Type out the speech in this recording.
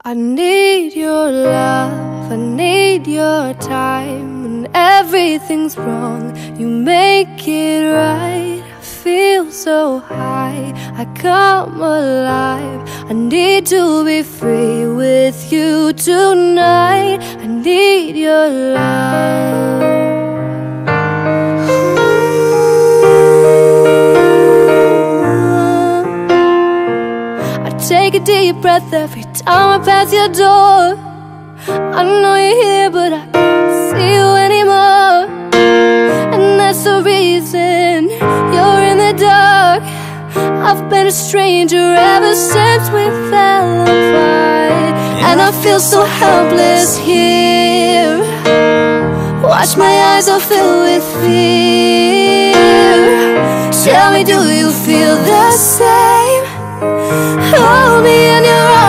I need your love, I need your time. When everything's wrong, you make it right. I feel so high, I come alive. I need to be free with you tonight. I need your love. Take a deep breath every time I pass your door. I know you're here, but I can't see you anymore. And that's the reason you're in the dark. I've been a stranger ever since we fell apart. And I feel so helpless here. Watch my eyes are filled with fear. Tell me, do you feel the same? Hold me in your arms.